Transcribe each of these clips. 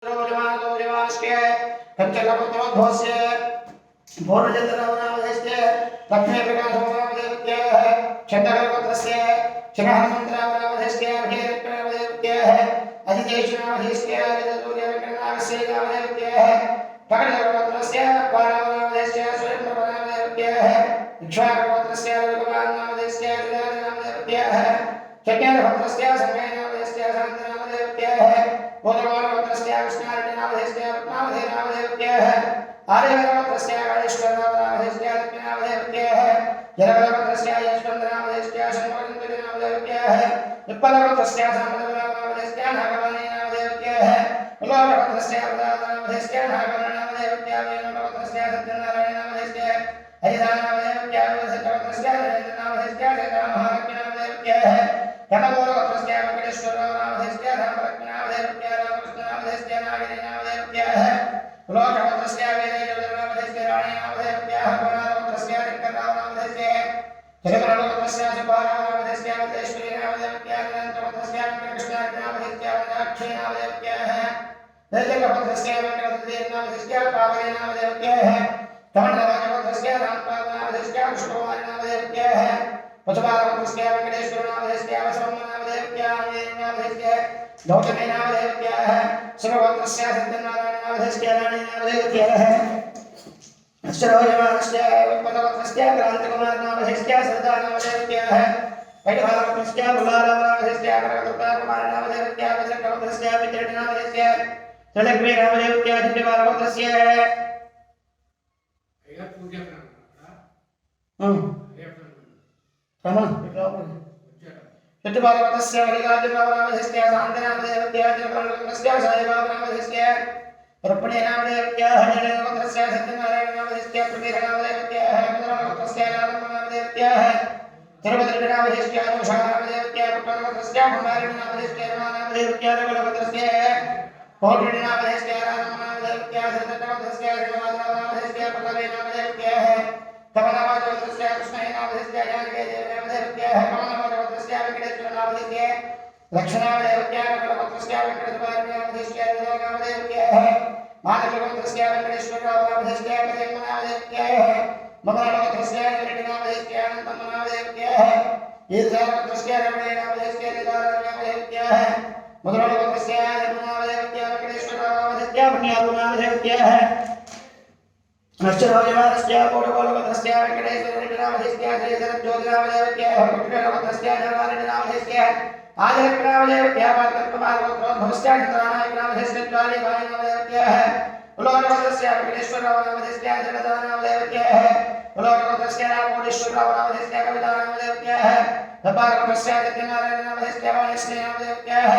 रोजमानोजमास्के पंचलपुत्रोद्भवस्य पूर्णचन्द्रनामधेस्य लक्ष्मीप्रकाशनामधेयः चन्द्रगोत्रस्य शनहनुमन्तनामधेस्य अभिरक्तनामधेयः अजितेशनामधेस्य सूर्यवेङ्कटनामस्य नामधेयः पकड़गोत्रस्य पारावनामधेस्य सूर्यप्रभनामधेयः इक्ष्वाकुगोत्रस्य रघुवान्नामधेस्य सुधारनामधेयः चक्रेरगोत्रस्य संगयनामधेस्य शान्तनामधेयः गोत्रगोत्रस्य कृष्णारेड्डिनामधेस्य रत्नामधेयनामधेयः आर्यगोत्रस्य गणेश्वरनामधेस्य लक्ष्मीनामधेयः जलगोत्रस्य यशवन्तनामधेस्य शङ्करनामधेयः विप्पलगोत्रस्य सामन्तनामधेस्य नागवाणीनामधेयः उल्लाभगोत्रस्य वरदानामधेस्य नागवाणीनामधेयः वेणुगोत्रस्य सत्यनारायणनामधेस्य हरिदानामधेयः सत्यगोत्रस्य नरेन्द्रनामधेस्य जयरामहालक्ष्मीनामधेयः कनकगोत्रस्य वेङ्कटेश्वरनामधेस्य रामलक्ष्मीनामधेयः रामकृष्णनामधेस्य नागिनीनामधेयः लोकगोत्रस्य वेदयोधनामधेस्य राणीनामधेयः कुमारगोत्रस्य तिक्करामनामधेस्य जगद्गोत्रस्य सुबालानामधेस्य मल्लेश्वरीनामधेयः अनन्तगोत्रस्य वेङ्कटकृष्णानामधेस्य वनदाक्षीनामधेयः दैत्यगोत्रस्य वेङ्कटदेवनामधेस्य पावनीनामधेयः कमण्डलगोत्रस्य रामपादनामधेस्य कृष्णकुमारीनामधेयः पशुपालगोत्रस्य वेङ्कटेश्वरनामधेस्य वसवनामधेयः आञ्जनेयनामधेस्य गौतमीनामधेयः शिवगोत्रस्य सत्यनारायणनामधेस्य राणीनामधेयः अष्टरोजमानस्य विप्पलगोत्रस्य क्रान्तिकुमारनामधेस्य सरदानामधेयः वैढभागोत्रस्य बुलारामनामधेस्य करकतुर्गाकुमारनामधेयः वज्रगोत्रस्य विद्यानामधेस्य त्रिलक्ष्मीनामधेयः दिव्यबालगोत्रस्य चतुर्बालगोत्रस्य हरिराजनामधेस्य शान्तनामधेयः जलगोत्रस्य साईबाबानामधेस्य रुक्मिणीनामधेयः हरिगोत्रस्य सत्यनारायणनामधेस्य प्रवीरनामधेयः मधुरगोत्रस्य नारदनामधेयः तिरुपतिनामधेस्य अनुषानामधेयः पुत्रगोत्रस्य कुमारीनामधेस्य रमानामधेयः रघुगोत्रस्य पौर्णिनामधेस्य रामनामधेयः सत्यगोत्रस्य श्रीनिवासनामधेस्य पल्लवीनामधेयः कमलगोत्रस्य कृष्णनामधेस्य जानकीदेवनामधेयः कमलगोत्रस्य वेङ्कटेश्वरनामधेस्य लक्ष्मणामधेयः रघुगोत्रस्य वेङ्कटेश्वरनामधेस्य नामधेयः माधवगोत्रस्य वेङ्कटेश्वरनामधेस्य कलियनामधेयः ममनामधेयस्य रेड्डिनामधेस्य अनन्तनामधेयः ईर्षागोत्रस्य रमणीनामधेस्य निदारनामधेयः मधुरगोत्रस्य जमुनामधेयः वेङ्कटेश्वरनामधेस्य पुण्यापुनामधेयः अष्टरोजमानस्य कोटगोलगोत्रस्य वेङ्कटेश्वरनामधेस्य श्रीधरज्योतिनामधेयः कुट्टगोत्रस्य जवारेड्डिनामधेस्य आदिलक्ष्मीनामधेयः पार्थकुमारगोत्रोद्भवस्य चन्द्रनायकनामधेस्य ज्वालीबाईनामधेयः उल्लोकगोत्रस्य वेङ्कटेश्वरनामधेस्य जगदानामधेयः उल्लोकगोत्रस्य रामकोटीश्वरनामधेस्य कवितानामधेयः धपालगोत्रस्य सत्यनारायणनामधेस्य वाणीश्रीनामधेयः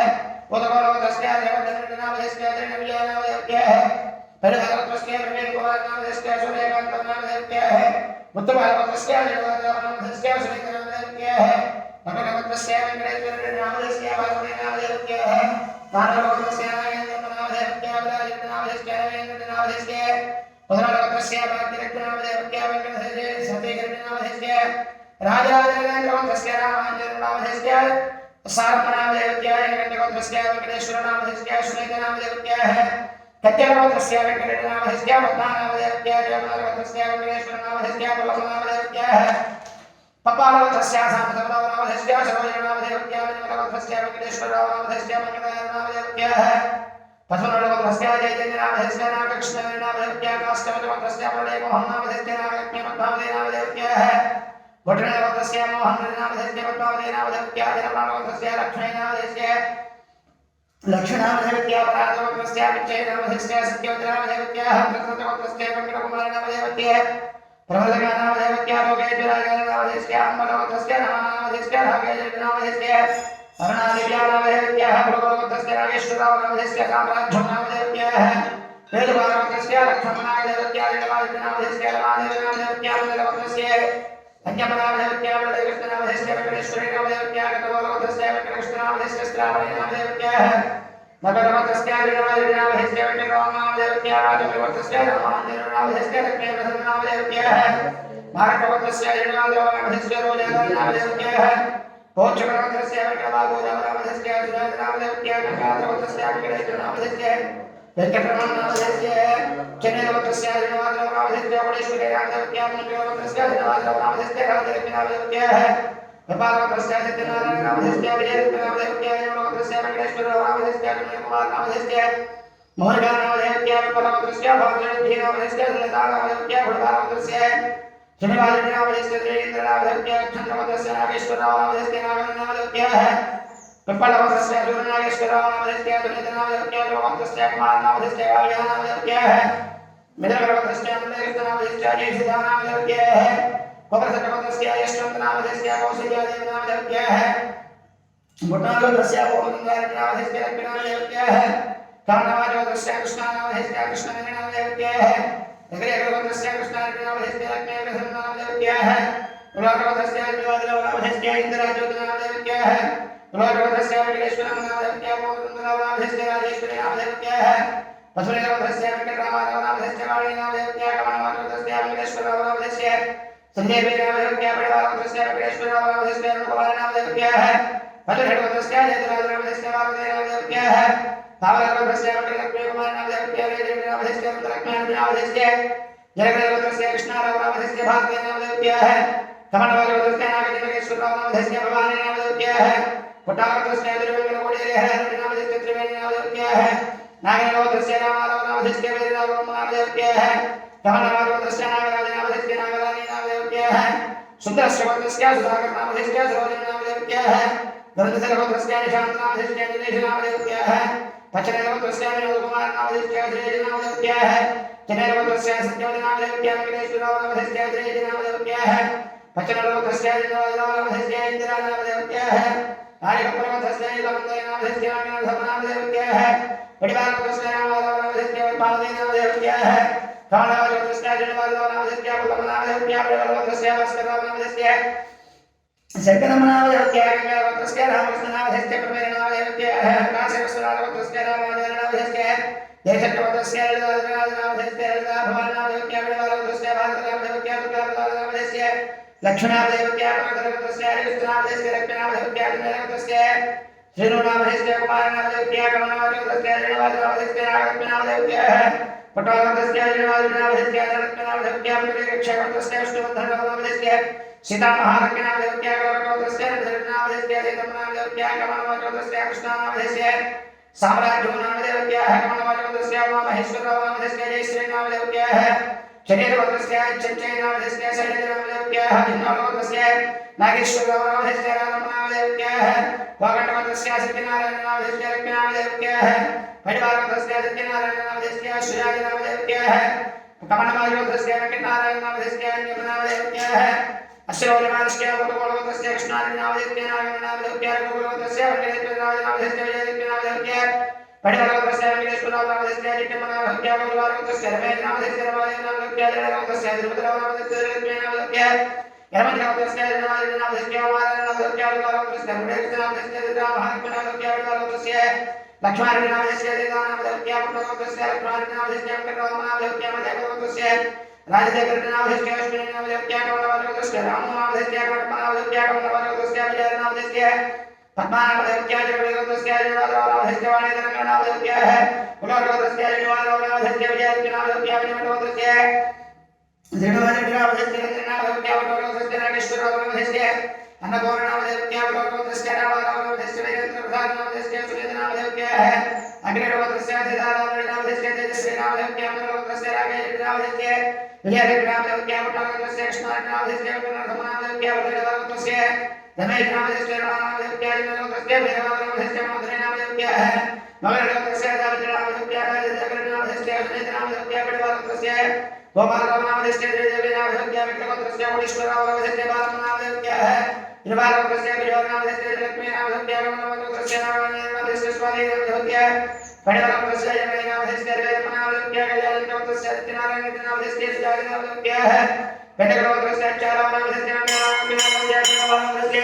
उदगोलगोत्रस्य जगद्गोत्रनामधेस्य त्रिनव्यानामधेयः हरिहरगोत्रस्य प्रवीणकुमारनामधेस्य सूर्यकान्तनामधेयः मुत्तुबालगोत्रस्य जगदानामधेस्य सुनीतनामधेयः नकलगोत्रस्य वेङ्कटेश्वरनामधेस्य वासुदेवनामधेयः नारदगोत्रस्य नागेन्द्रनामधेयः विराजितनामधेस्य रवीन्द्रनामधेस्य मधुरगोत्रस्य भाग्यरत्नामधेयः वेङ्कटेश्वरस्य सतीकरणनामधेस्य राजराजेन्द्रगोत्रस्य रामाञ्जननामधेस्य सारमनामधेयः वेङ्कटगोत्रस्य वेङ्कटेश्वरनामधेस्य सुनीतनामधेयः कत्यगोत्रस्य वेङ्कटनामधेस्य पद्मानामधेयः जयमलगोत्रस्य वेङ्कटेश्वरनामधेस्य पुल्लमनामधेयः पप्पालगोत्रस्य सामन्तनामधेस्य सरोजनामधेयः विमलगोत्रस्य वेङ्कटेश्वरनामधेस्य मङ्गलनामधेयः पद्मनाभगोत्रस्य जयचन्द्रनामधेस्य नागकृष्णनामधेयः काष्ठगोत्रस्य प्रलयमोहननामधेस्य नागलक्ष्मीपद्मावतीनामधेयः भट्टनागोत्रस्य मोहननामधेस्य पद्मावतीनामधेयः जनपालगोत्रस्य लक्ष्मीनामधेस्य लक्ष्मणामधेयः परागोत्रस्य विजयनामधेस्य सत्यवतीनामधेयः प्रकृतगोत्रस्य वेङ्कटकुमारनामधेयः प्रबलनामधेयः लोकेश्वरायनामधेस्य अम्बलगोत्रस्य नमनामधेस्य रागेन्द्रनामधेस्य अरुणादिव्यानामधेयः भृगोत्रस्य नागेश्वरनामधेस्य कामराज्यनामधेयः वेदुबालगोत्रस्य लक्ष्मणामधेयः जलवादिनामधेस्य रमादेवनामधेयः मण्डलगोत्रस्य संयमनामधेयः वरदकृष्णनामधेस्य वेङ्कटेश्वरीनामधेयः कटगोलगोत्रस्य वेङ्कटकृष्णनामधेस्य श्रावणीनामधेयः नगरगोत्रस्य लीलादिनामधेस्य वेङ्कटरामनामधेयः राजगोत्रस्य रामाञ्जननामधेस्य लक्ष्मीप्रसन्ननामधेयः भारतगोत्रस्य लीलादिनामधेस्य रोजनामधेयः पौत्रगोत्रस्य वेङ्कटबाबूनामधेस्य सुरेन्द्रनामधेयः नगात्रगोत्रस्य वेङ्कटेश्वरनामधेस्य वेंकटरमणनामधेस्य चन्नैरवत्रस्य श्रीनिवासरामनामधेस्य कोटेश्वरी रामदेवत्यामन्त्रवत्रस्य श्रीनिवासरामनामधेस्य रामदेवत्यामन्त्रस्य कपालवत्रस्य सत्यनारायणनामधेस्य विजयनामधेस्य योगवत्रस्य वेंकटेश्वररामनामधेस्य कुमारनामधेस्य मोहननामधेस्य विपलवत्रस्य भागवतीनामधेस्य लतानामधेस्य गुणवारवत्रस्य श्रीनिवासरामनामधेस्य श्रीन्द्रनामधेस्य चन्द्रवत्रस्य नागेश्वररामनामधेस्य नागनामधेस्य कपालवत्रस्य सूर्यनागेश्वररामनामधेस्य दुनितनामधेस्य योगवत्रस्य कुमारनामधेस्य वायुनामधेस्य मित्रवत्रस्य नन्दकृष्णनामधेस्य जयसिद्धानामधेस्य कोपरसकवत्रस्य यशवन्तनामधेस्य कौशल्यादेवनामधेस्य मुट्टालवत्रस्य गोविन्दनामधेस्य लक्ष्मीनामधेस्य कामनामधेस्य कृष्णानामधेस्य कृष्णवेङ्कटनामधेस्य नगरेकवत्रस्य कृष्णानामधेस्य लक्ष्मीनामधेस्य उल्लाकवत्रस्य विवादनामधेस्य इन्द्रज्योतिनामधेस्य उल्लाकवत्रस्य वेङ्कटेश्वरनामधेस्य गोविन्दनामधेस्य राजेश्वरीनामधेस्य पशुनिलवत्रस्य वेङ्कटरामानामधेस्य वाणीनामधेस्य कमलवत्रस्य वेङ्कटेश्वरनामधेस्य संजयनामधेस्य परिवारवत्रस्य वेङ्कटेश्वरनामधेस्य अनुकुमारनामधेस्य पशुनिलवत्रस्य जयराजनामधेस्य वासुदेवनामधेस्य भावनवत्रस्य वेङ्कटलक्ष्मीकुमारनामधेस्य जयनामधेस्य लक्ष्मीनामधेस्य जयगणवत्रस्य कृष्णारामनामधेस्य भारतीनामधेस्य कमलवत्रस्य नागेश्वरनामधेस्य भवानीनामधेस्य पुट्टावत्रस्य तिरुवेङ्कटकोटिनामधेस्य त्रिवेणीनामधेस्य नागनवत्रस्य रामारामनामधेस्य वेदनामधेस्य कमलवत्रस्य नागराजनामधेस्य नागरानीनामधेस्य सुन्दरश्रवत्रस्य सुधाकरनामधेस्य सरोजनामधेस्य गरुडधरवत्रस्य निशान्तनामधेस्य दिनेशनामधेस्य पचनवत्रस्य विनोदकुमारनामधेस्य श्रीजनामधेस्य चनवत्रस्य सत्यवदनामधेस्य वेङ्कटेश्वरनामधेस्य श्रीजनामधेस्य पचनवत्रस्य विनोदनामधेस्य इन्द्रानामधेस्य आर्यकपर्वतस्य नीलमन्दनामधेस्य नागनाथनामधेस्य परिवारवत्रस्य रामारामनामधेस्य पार्वतीनामधेस्य कामनामधेस्य जयवादनामधेस्य पुलमनामधेस्य परिवारवत्रस्य भास्करनामधेस्य शंकरनामधेस्य गंगावत्रस्य रामकृष्णनामधेस्य प्रमेयनामधेस्य काशीवस्त्रनामधेस्य रामाजनामधेस्य जयचक्रवत्रस्य ललितानामधेस्य ललिताभवानामधेस्य परिवारवत्रस्य भारतनामधेस्य दुर्गानामधेस्य लक्ष्मणामधेस्य परमधरवत्रस्य हरिकृष्णनामधेस्य लक्ष्मीनामधेस्य दिनवत्रस्य श्रीनुनामधेस्य कुमारनामधेस्य कमलनामधेस्य श्रीनिवासनामधेस्य नागलक्ष्मीनामधेस्य पटवालवत्रस्य श्रीनिवासनामधेस्य लक्ष्मीनामधेस्य अमृतक्षवत्रस्य विष्णुवर्धननामधेस्य सीतामहालक्ष्मीनामधेस्य कमलवत्रस्य धरनामधेस्य सीतमनामधेस्य कमलवत्रस्य कृष्णानामधेस्य साम्राज्योनामधेस्य कमलवत्रस्य उमामहेश्वरनामधेस्य जयश्रीनामधेस्य शरीरवत्रस्य चञ्चयनामधेस्य शैलेन्द्रनामधेस्य भिन्नवत्रस्य नागेश्वरनामधेस्य रामनामधेस्य वागण्डवत्रस्य सत्यनारायणनामधेस्य लक्ष्मीनामधेस्य परिवारवत्रस्य सत्यनारायणनामधेस्य श्रीराजनामधेस्य कमलवत्रस्य वेङ्कटनारायणनामधेस्य अन्यनामधेस्य अश्वरोजनामधेस्य गोपवत्रस्य कृष्णानामधेस्य नागनामधेस्य गोपवत्रस्य वेङ्कटेश्वरनामधेस्य विजयनामधेस्य परिवारवत्रस्य वेङ्कटेश्वरनामधेस्य जितमनामधेस्य परिवारवत्रस्य रमेशनामधेस्य रमादेवनामधेस्य जयनामधेस्य तिरुपतिनामधेस्य लक्ष्मीनामधेस्य यमनामधेस्य जयनामधेस्य वामनामधेस्य परिवारवत्रस्य वेङ्कटेश्वरनामधेस्य रामहात्मनामधेस्य परिवारवत्रस्य लक्ष्मणामधेस्य जयनामधेस्य पुत्रवत्रस्य लक्ष्मणामधेस्य वेङ्कटरामनामधेस्य मध्यवत्रस्य राजदेवनामधेस्य अश्विनीनामधेस्य कमलवत्रस्य रामनामधेस्य कमलवत्रस्य कमलवत्रस्य विजयनामधेस्य पद्मानामधेस्य जगदेवत्रस्य जयवादनामधेस्य वाणीधरनामधेस्य कुलवत्रस्य जयवादनामधेस्य विजयनामधेस्य विजयवत्रस्य श्रीनिवासनामधेस्य रत्नामधेस्य वत्रस्य नागेश्वरनामधेस्य अन्नपूर्णामधेस्य वत्रस्य रामानामधेस्य वेदप्रसादनामधेस्य सुरेन्द्रनामधेस्य अग्निवत्रस्य सिद्धारामनामधेस्य तेजश्रीनामधेस्य अमरवत्रस्य रागेन्द्रनामधेस्य विजयनामधेस्य मुट्टालवत्रस्य कृष्णानामधेस्य वेङ्कटनाथनामधेस्य वत्रस्य रमेशनामधेस्य रामानामधेस्य दिनवत्रस्य भैरवानामधेस्य मधुरनामधेस्य मगरवत्रस्य दाविदनामधेस्य राजदेवनामधेस्य सुनीतनामधेस्य परिवारवत्रस्य गोपालनामधेस्य जयदेवनामधेस्य विक्रमवत्रस्य कोटीश्वरनामधेस्य बालनामधेस्य निर्वालवत्रस्य विजयनामधेस्य लक्ष्मीनामधेस्य कमलवत्रस्य नारायणनामधेस्य स्वामीनामधेस्य परिवारवत्रस्य जयनामधेस्य वेदनामधेस्य कल्याणवत्रस्य सत्यनारायणनामधेस्य सुजातनामधेस्य वेङ्कटवत्रस्य चारवनामधेस्य नामनामधेस्य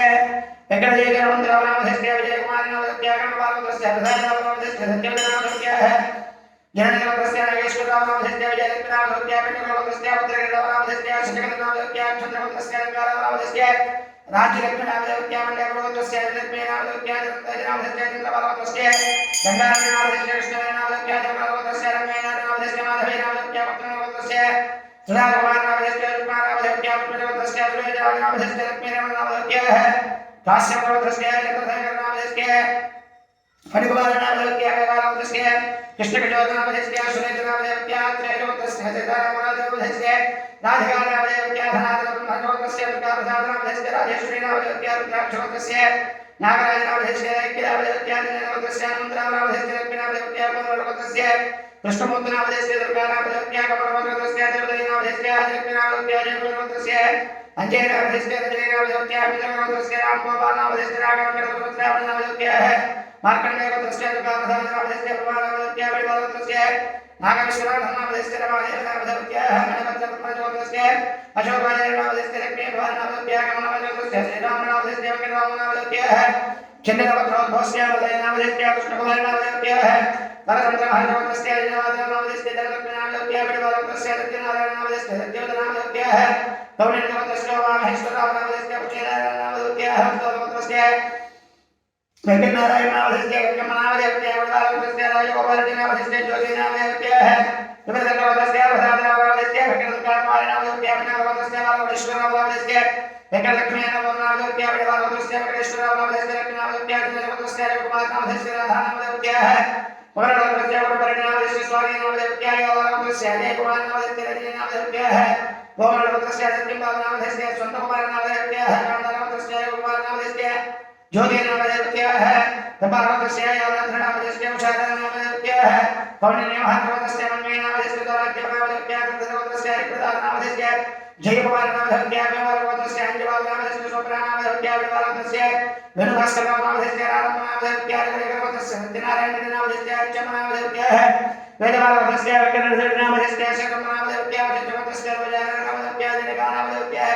वेङ्कटजयनामधेस्य विजयकुमारनामधेस्य कमलवत्रस्य प्रधाननामधेस्य सत्यवदनामधेस्य ज्ञानवत्रस्य नागेश्वरनामधेस्य विजयनामधेस्य वेङ्कटवत्रस्य पुत्रगणनामधेस्य शशिकलनामधेस्य चन्द्रवत्रस्य रङ्गानामधेस्य राज्यलक्ष्मीनामदेवत्या मण्डलपुरोत्रस्य लक्ष्मीनामदेवत्या जगन्नाथस्य चन्द्रबालवत्रस्य गङ्गानामदेवस्य कृष्णनामदेवत्या जगन्नाथस्य रम्यनामदेवस्य माधवीनामदेवत्या पत्नीनामदेवस्य सुधाकुमारनामदेवस्य रुक्मानामदेवत्या पुत्रवत्रस्य सुरेन्द्रनामदेवस्य लक्ष्मीनामदेवत्या काश्यपवत्रस्य चन्द्रशेखरनामदेवस्य फणिकुमारनामदेवत्या वेदानामदेवस्य कृष्णकटोरनामदेवस्य सुरेन्द्रनामदेवत्या त्रैलोक्यस्य सीतारामनामदेवस्य राधिकानामदेवत्या धनाधनब्रह्मणोत्रस्य दुर्गाप्रसादनामदेवस्य राजेश्वरीनामदेवत्या रुद्राक्षोत्रस्य नागराजनामदेवस्य ऐक्यनामदेवत्या दिननामदेवस्य अनन्तरामनामदेवस्य लक्ष्मीनामदेवत्या कोमलवत्रस्य कृष्णमूर्तिनामदेवस्य दुर्गानामदेवत्या कमलवत्रस्य देवदयनामदेवस्य लक्ष्मीनामदेवत्या जयवत्रस्य अञ्जयनामदेवस्य रजनीनामदेवत्या मित्रवत्रस्य रामगोपालनामदेवस्य राघवनामदेवत्या मार्कण्डेयवत्रस्य दुर्गाप्रसादनामदेवस्य प्रभानामदेवत्या वैभवत्रस्य नागेश्वरनामदेवस्य रमादेवनामदेवत्या मणिभद्रप्रजोत्रस्य अशोकायनामदेवस्य लक्ष्मीभवानामदेवत्या कमलवत्रस्य श्रीरामनामदेवस्य वेङ्कटरामनामदेवत्या चन्द्रवत्रोद्भवस्य वलयनामदेवत्या कृष्णकुमारनामदेवत्या वरदन्द्रमहाराजवत्रस्य जयनामदेवस्य जगलक्ष्मीनामदेवत्या वैभवत्रस्य सत्यनारायणनामदेवस्य सत्यवदनामदेवत्या कौण्डिन्यवत्रस्य वामहेश्वरनामदेवस्य पुष्यनारायणनामदेवत्या हस्तवत्रस्य वेंकटनारायणनामदेवस्य वेंकटनामदेवत्या वरदावत्रस्य राजगोपालनामदेवस्य ज्योतिनामदेवत्या विमलकवत्रस्य प्रसादनामदेवस्य वेंकटनारायणनामदेवत्या विनावत्रस्य बालवटेश्वरनामदेवस्य वेंकटलक्ष्मीनामदेवत्या वैभवत्रस्य वेंकटेश्वरनामदेवस्य लक्ष्मीनामदेवत्या दिनवत्रस्य रघुकुमारनामदेवस्य राधानामदेवत्या वरदवत्रस्य वरपरिणामदेवस्य स्वामीनामदेवत्या योगवत्रस्य अजयकुमारनामदेवस्य रजनीनामदेवत्या गोमलवत्रस्य सत्यबालनामदेवस्य स्वन्तकुमारनामदेवत्या कान्तानामदेवस्य रघुकुमारनामदेवस्य ज्योतिनामदेवत्या कपालवत्रस्य यावनामदेवस्य उषानामदेवत्या कौण्डिन्यमहाराजवत्रस्य मन्मेनामदेवस्य राज्यनामदेवत्या गन्धर्वत्रस्य हरिप्रदानामदेवस्य जयकुमारनामदेवत्या व्यवहारवत्रस्य अंजबालनामदेवस्य स्वप्नानामदेवत्या विवालवत्रस्य वेणुभास्करनामदेवस्य रामनामदेवत्या रघुवत्रस्य सत्यनारायणनामदेवस्य अच्चमनामदेवत्या वेदवालवत्रस्य वेङ्कटनामदेवस्य शतमनामदेवत्या वज्रवत्रस्य वज्रनामदेवत्या जनकानामदेवत्या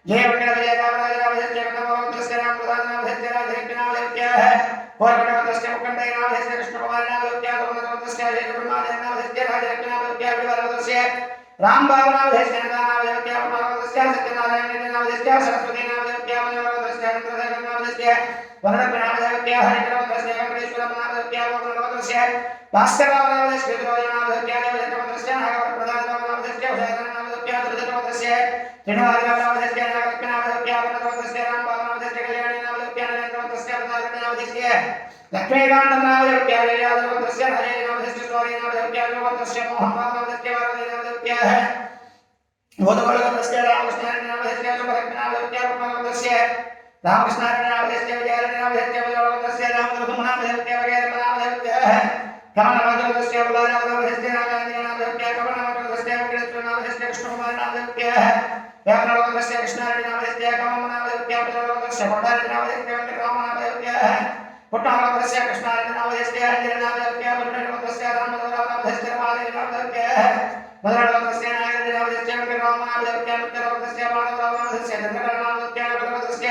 जय वेङ्कटविजयनामदेवस्य कनकवत्रस्य रामप्रदानामदेवस्य राजलक्ष्मीनामदेवत्या कोरकटवत्रस्य मुकण्डयनामदेवस्य कृष्णकुमारनामदेवत्या कमलवत्रस्य जयब्रह्मादेवनामदेवस्य राजलक्ष्मीनामदेवत्या विवालवत्रस्य रामबाबुनामदेवस्य नन्दनामदेवत्या उमावत्रस्य सत्यनारायणनामदेवस्य सरस्वतीनामदेवत्या मनोरवत्रस्य चन्द्रशेखरनामदेवस्य वरदनामदेवत्या हरिप्रवत्रस्य वेङ्कटेश्वरनामदेवत्या गोकुलवत्रस्य भास्करनामदेवस्य विद्रोहनामदेवत्या देवदत्तवत्रस्य नागवरप्रसादनामदेवस्य उषानामदेवत्या दुर्दत्तवत्रस्य त्रिणवादिनामदेवस्य नागलक्ष्मीनामदेवत्या वरदवत्रस्य रामबाबुनामदेवस्य कल्याणीनामदेवत्या नरेन्द्रवत्रस्य प्रसादनामदेवस्य लक्ष्मीकान्तनामदेवत्या जयादवत्रस्य हरेनामदेवस्य स्वामीनामदेवत्या योगवत्रस्य मोहनबाबुनामदेवस्य वरदनामदेवत्या गोदवलवत्रस्य रामकृष्णानामदेवस्य सुभद्रनामदेवत्या कुमारवत्रस्य रामकृष्णानामदेवस्य विजयनामदेवस्य वरदवत्रस्य रामदुर्गमनामदेवत्या वगैरनामदेवत्या कमलवत्रस्य वरदनामदेवस्य नागार्जुननामदेवत्या कमलवत्रस्य वेङ्कटेश्वरनामदेवस्य कृष्णकुमारनामदेवत्या व्याकरणवत्रस्य कृष्णानामदेवत्या कमलनामदेवत्या पुत्रवत्रस्य कोण्डानामदेवत्या वेङ्कटरामनामदेवत्या पुट्टवत्रस्य कृष्णानामदेवस्य अंजनामदेवत्या पुत्रवत्रस्य रामदवनामदेवस्य रमादेवनामदेवत्या मधुरवत्रस्य नागराजनामदेवस्य वेङ्कटरामनामदेवत्या पुत्रवत्रस्य माधवनामदेवस्य चन्द्रकरनामदेवत्या पुत्रवत्रस्य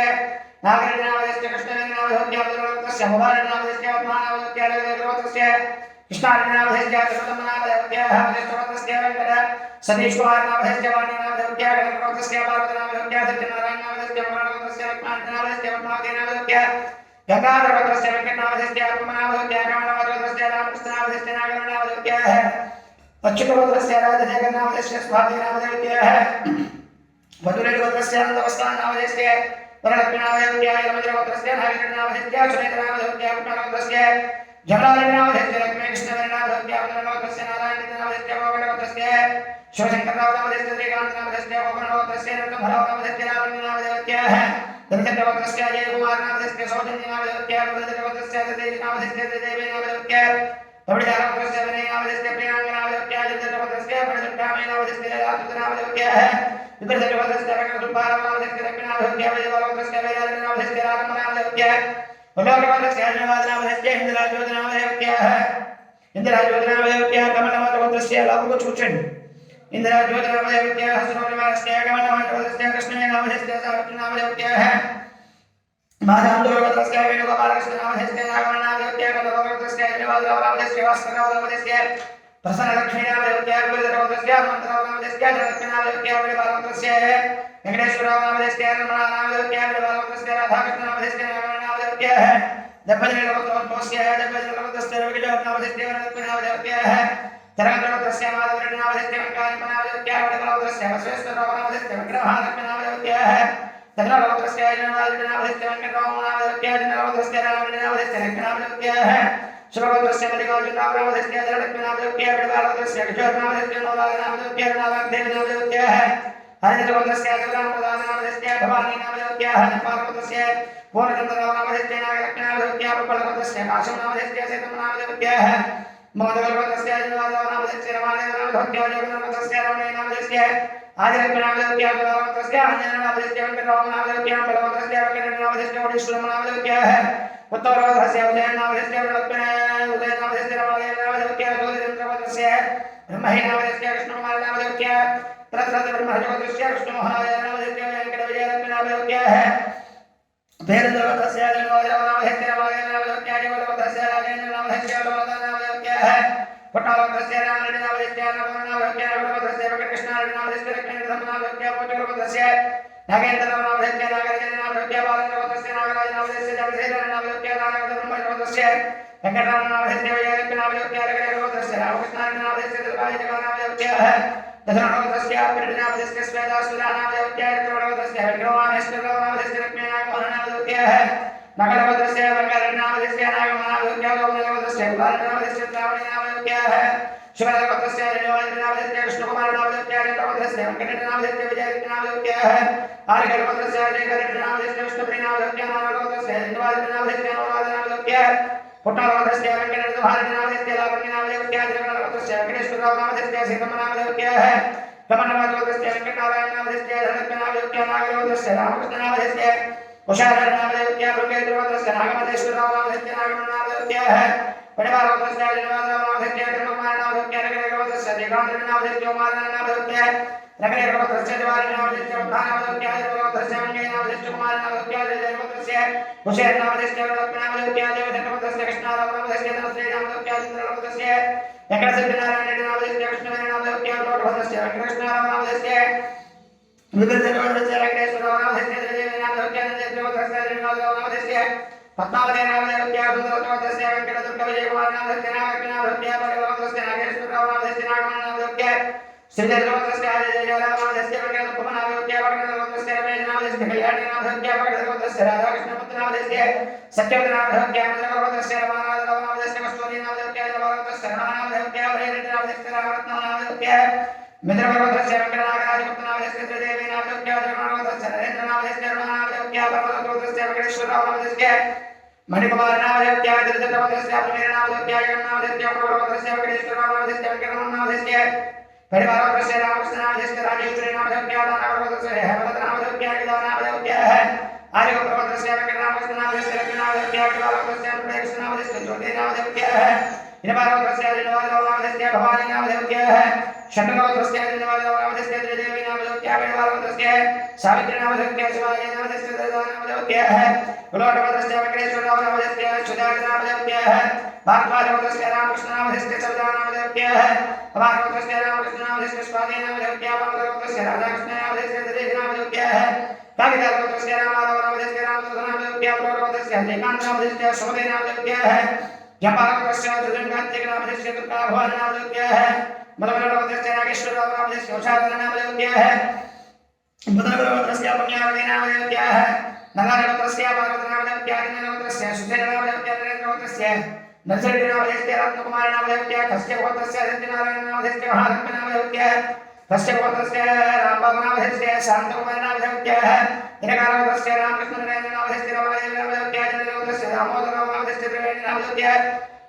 नागराजनामदेवस्य कृष्णनामदेवत्या पुत्रवत्रस्य मुरारनामदेवस्य पद्मानामदेवत्या रघुवत्रस्य कृष्णानामदेवस्य कृष्णनामदेवत्या हरिवत्रस्य वेङ्कट सतीशकुमारनामदेवस्य वाणीनामदेवत्या कनकवत्रस्य पार्वतीनामदेवत्या सत्यनारायणनामदेवस्य मनोरवत्रस्य लक्ष्मणनामदेवस्य पद्मावतीनामदेवत्या गंगाधरवत्रस्य वेङ्कटनामदेवस्य अल्पनामदेवत्या कमलवत्रस्य रामकृष्णनामदेवस्य नागराजनामदेवत्या अच्युतवत्रस्य राजशेखरनामदेवस्य स्वातीनामदेवत्या मधुरेवत्रस्य आनन्दवस्तानामदेवस्य वरलक्ष्मीनामदेवत्या यमन्द्रवत्रस्य नागराजनामदेवत्या सुनेत्रनामदेवत्या पुट्टवत्रस्य जगदालनामदेवस्य लक्ष्मीकृष्णनामदेवत्या वरदवत्रस्य नारायणनामदेवत्या गोविन्दवत्रस्य शिवशङ्करनामदेवस्य श्रीकान्तनामदेवस्य गोपनवत्रस्य नृतभरवनामदेवस्य रामनामदेवत्या दलितवत्रस्य जयकुमारनामदेवस्य सौजन्यनामदेवत्या वरदवत्रस्य सतीशनामदेवस्य देवीनामदेवत्या तमिळनामदेवस्य विनयनामदेवस्य प्रियांगनामदेवत्या जगदवत्रस्य प्रणितकामेनामदेवस्य राजनामदेवत्या विप्रदवत्रस्य वेङ्कटसुब्बारावनामदेवस्य लक्ष्मीनामदेवत्या वैभवत्रस्य वैराजनामदेवस्य रामनामदेवत्या वल्लभवत्रस्य अजयनामदेवस्य इंद्राज्योतिनामदेवत्या इंद्राज्योतिनामदेवत्या कमलवत्रस्य लाभुचूचन् इंद्राज्योतिनामदेवत्या हसनोनिवासस्य कमलवत्रस्य कृष्णनामदेवस्य सावित्रीनामदेवत्या माधववत्रस्य वेणुगोपालकृष्णनामदेवस्य नागवरनामदेवत्या कमलवत्रस्य जयवरनामदेवस्य वास्करनामदेवस्य प्रसन्नलक्ष्मीनामदेवत्याः कुलदेवतस्य मंत्रनामदेवत्याः धनलक्ष्मीनामदेवत्याः विडबालवतस्य वेंकटेश्वरनामदेवत्याः रमणानामदेवत्याः विडबालवतस्य राधाकृष्णनामदेवत्याः नामदेवत्याः दब्बजलवतस्य दब्बजलवतस्य विडबालवतस्य लक्ष्मीनामदेवत्याः तरंगलवतस्य माधवनामदेवत्याः कालिपनामदेवत्याः विडबालवतस्य वसवेश्वरनामदेवत्याः विग्रहालक्ष्मीनामदेवत्याः तरंगलवतस्य नामदेवत्याः वेंकटरामनामदेवत्याः जनलवतस्य रामनामदेवत्याः लक्ष्मीनामदेवत्याः शिवगोत्रस्य मल्लिकार्जुननामदेवत्याः धनलक्ष्मीनामदेवत्याः विडबालवतस्य किशोरनामदेवत्याः नवनामदेवत्याः नागदेवनामदेवत्याः हरिजगोत्रस्य जगन्नाथनामदेवत्याः भवानीनामदेवत्याः नेपालगोत्रस्य पूर्णचन्द्रनामदेवत्याः नागलक्ष्मीनामदेवत्याः पुष्पलगोत्रस्य काशमनामदेवत्याः सेतमनामदेवत्याः मोदगलगोत्रस्य जगन्नाथनामदेवत्याः रमादेवनामदेवत्याः जगन्नाथस्य रमणीनामदेवत्याः आदिलक्ष्मीनामदेवत्याः विडबालवतस्य आञ्जनेयनामदेवत्याः वेंकटरामनामदेवत्याः बलवतस्य वेंकटनामदेवत्याः उडीश्वरनामदेवत्याः उत्तरवतस्य उदयनामदेवत्याः उदयनामदेवत्याः रमादेवनामदेवत्याः ज्योतिचन्द्रवतस्य ब्रह्महीनामदेवत्याः कृष्णकुमारनामदेवत्याः ब्रह्मजगोत्रस्य कृष्णमोहनामदेवत्याः वेंकटविजयलक्ष्मीनामदेवत्याः भेरदेवतस्य जगन्नाथनामदेवत्याः रमादेवनामदेवत्याः जगन्नाथस्य राजेन्द्रनामदेवत्याः लोकनामदेवत्याः पट्टालवतस्य रामनामदेवत्याः नवनामदेवत्याः भगवतस्य वेंकटकृष्णनामदेवत्याः लक्ष्मीनामदेवत्याः पोचगोत्रस्य नागेन्द्रनामदेवत्याः नागराजनामदेवत्याः बालचन्द्रवतस्य नागराजनामदेवस्य जगदीशनामदेवत्याः नागब्रह्मजगोत्रस्य वेंकटरामनामदेवत्याः विजयलक्ष्मीनामदेवत्याः लक्ष्मीनामदेवत्याः रामकृष्णनामदेवस्य दुर्गाजगन्नामदेवत्याः दशनामदेवत्याः पितृनामदेवस्य श्वेतासुरानामदेवत्याः चक्रवर्तस्य विक्रमामेश्वरनामदेवस्य लक्ष्मीनामदेवत्याः नगरवतस्य वेंकटनामदेवस्य नागमनामदेवत्याः लोकनामदेवस्य बालनामदेवस्य श्रावणीनामदेवत्याः शिवगोत्रस्य जयनामदेवत्याः कृष्णकुमारनामदेवत्याः चक्रवर्तस्य वेंकटनामदेवस्य विजयलक्ष्मीनामदेवत्याः आर्यगोत्रस्य जयकरनामदेवस्य विष्णुप्रियनामदेवत्याः नागरगोत्रस्य हिन्दवादनामदेवस्य नवनामदेवत्याः पुट्टालवतस्य वेंकटनामदेवस्य लावण्यनामदेवत्याः जगन्नाथस्य वेंकटेश्वरनामदेवस्य सीतमनामदेवत्याः कमलनामदेवस्य वेंकटनारायणनामदेवस्य धनलक्ष्मीनामदेवत्याः नागरगोत्रस्य रामकृष्णनामदेवस्य कुशालनामदेवत्याः बृहदेवतस्य नागमदेश्वरनामदेवस्य नागमनामदेवत्याः पडवालवतस्य जनवादनामदेवत्याः कृष्णकुमारनामदेवत्याः नगरगोत्रस्य देवान्तरनामदेवत्याः उमानामदेवत्याः नगरगोत्रस्य जवारीनामदेवत्याः उद्धानामदेवत्याः जगन्नाथस्य वेंकटनामदेवस्य कुमारनामदेवत्याः जयगोत्रस्य कुशेरनामदेवस्य लक्ष्मीनामदेवत्याः देवधनवतस्य कृष्णानामदेवस्य धनश्रीनामदेवत्याः चन्द्रगोत्रस्य वेंकटसत्यनारायणनामदेवस्य कृष्णवेणनामदेवत्याः लोटभद्रस्य वेंकटकृष्णनामदेवस्य विविधजगोत्रस्य वेंकटेश्वरनामदेवस्य जयदेवनामदेवत्याः जयगोत्रस्य जयनामदेवस्य पद्मावतीनामदेवत्याः सुन्दरगोत्रस्य वेंकटदुर्गविजयकुमारनामदेवस्य नागलक्ष्मीनामदेवत्याः भगवतस्य नागेश्वरनामदेवस्य नागमनामदेवत्याः श्रीजगोत्रस्य जयजयनामदेवस्य वेंकटोपमनामदेवत्याः भगवतस्य रमेशनामदेवस्य कल्याणनामदेवत्याः भगवतस्य राधाकृष्णपुत्रनामदेवस्य सत्यवतनामदेवत्याः भगवतस्य रमानामदेवस्य कस्तूरीनामदेवत्याः भगवतस्य रमानामदेवत्याः भैरवनामदेवस्य रामरत्ननामदेवत्याः मित्रभगवतस्य वेंकटनागराजपुत्रनामदेवस्य त्रिदेवीनामदेवत्याः जगन्नाथस्य नरेन्द्रनामदेवस्य रमानामदेवत्याः भगवतस्य वेंकटेश्वरनामदेवस्य मणिकुमारनामदेवत्याः त्रिजगवतस्य प्रवीरनामदेवत्याः जगन्नाथस्य भगवतस्य वेंकटेश्वरनामदेवस्य वेंकटनामदेवस्य परिवारवतस्य रामकृष्णनामदेवस्य राजेश्वरीनामदेवत्याः नागरगोत्रस्य हेमलतनामदेवत्याः विदानामदेवत्याः आर्यगोत्रवतस्य वेंकटरामकृष्णनामदेवस्य लक्ष्मीनामदेवत्याः परिवारवतस्य कृष्णनामदेवस्य ज्योतिनामदेवत्याः हिरवारवतस्य जनवादनामदेवस्य भवानीनामदेवत्याः षण्गोत्रस्य जनवादनामदेवस्य त्रिदेवीनामदेवत्याः परिवारवतस्य सावित्रीनामदेवत्याः शिवाजीनामदेवस्य ददानामदेवत्याः कुलोटवतस्य वेंकटेश्वरनामदेवस्य सुधाकरनामदेवत्याः भागवतस्य रामकृष्णनामदेवस्य सवितानामदेवत्याः भागवतस्य रामकृष्णनामदेवस्य स्वाधीनामदेवत्याः भागवतस्य राधाकृष्णनामदेवस्य त्रिदेवीनामदेवत्याः कालिदासगोत्रस्य रामारावनामदेवस्य रामदूतनामदेवत्याः पुरोगवतस्य जयकान्तनामदेवस्य सुमतीनामदेवत्याः जम्बालगोत्रस्य दुर्गङ्गात्यनामदेवस्य दुर्गाभवानीनामदेवत्याः मलमलगोत्रस्य नागेश्वरनामदेवस्य उषाधरनामदेवत्याः बुधगोत्रस्य पुण्यावतीनामदेवत्याः नगारगोत्रस्य पार्वतीनामदेवत्याः दिनगोत्रस्य सुधीरनामदेवत्याः नरेन्द्रगोत्रस्य नरसिंहनामदेवस्य रत्नकुमारनामदेवत्याः कश्यपगोत्रस्य सत्यनारायणनामदेवस्य महालक्ष्मीनामदेवत्याः कश्यपगोत्रस्य रामबाबुनामदेवस्य शान्तकुमारनामदेवत्याः हिरकालगोत्रस्य रामकृष्णनरेन्द्रनामदेवस्य रमादेवीनामदेवत्याः जनगोत्रस्य दामोदरनामदेवस्य त्रिवेणीनामदेवत्याः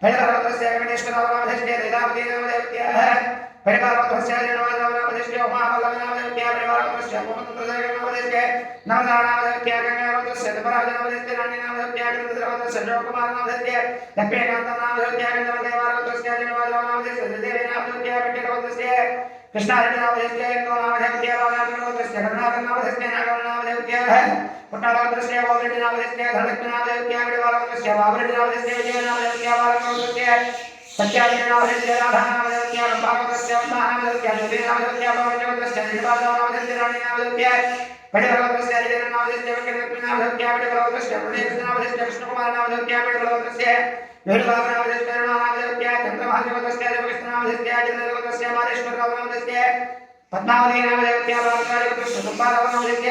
फलितगोत्रस्य वेंकटेश्वरनामदेवस्य लीलावतीनामदेवत्याः परिवारगोत्रस्य जनवादनामदेवस्य उमावल्लभनामदेवत्याः परिवारगोत्रस्य मोहनपुत्रनामदेवस्य नवदानामदेवत्याः गंगागोत्रस्य धर्मराजनामदेवस्य रानीनामदेवत्याः कृष्णगोत्रस्य जोगकुमारनामदेवस्य लक्ष्मीकान्तनामदेवत्याः गंधर्वदेवागोत्रस्य जनवादनामदेवस्य देवीनामदेवत्याः वेंकटगोत्रस्य कृष्णारेड्डिनामदेवस्य इंदोनामदेवत्याः रामगोत्रस्य कर्णाटकनामदेवस्य नागमनामदेवत्याः पुट्टालगोत्रस्य वावरेड्डिनामदेवस्य धनलक्ष्मीनामदेवत्याः परिवारगोत्रस्य वावरेड्डिनामदेवस्य विजयनामदेवत्याः बालगोत्रस्य सत्यादिनामधस्य राधानामधस्य भागवतस्य वंदानामधस्य ज्योतिनामधस्य भवन्योतस्य निर्वादानामधस्य राणीनामधस्य पटिभगवतस्य हरिजननामधस्य वेंकटलक्ष्मीनामधस्य पटिभगवतस्य प्रदेशनामधस्य कृष्णकुमारनामधस्य पटिभगवतस्य वेणुबाबनामधस्य करुणानामधस्य चन्द्रभागवतस्य देवकृष्णनामधस्य चन्द्रदेवतस्य मालेश्वरनामधस्य पद्मावतीनामधस्य बालकारिवतस्य सुब्बारावनामधस्य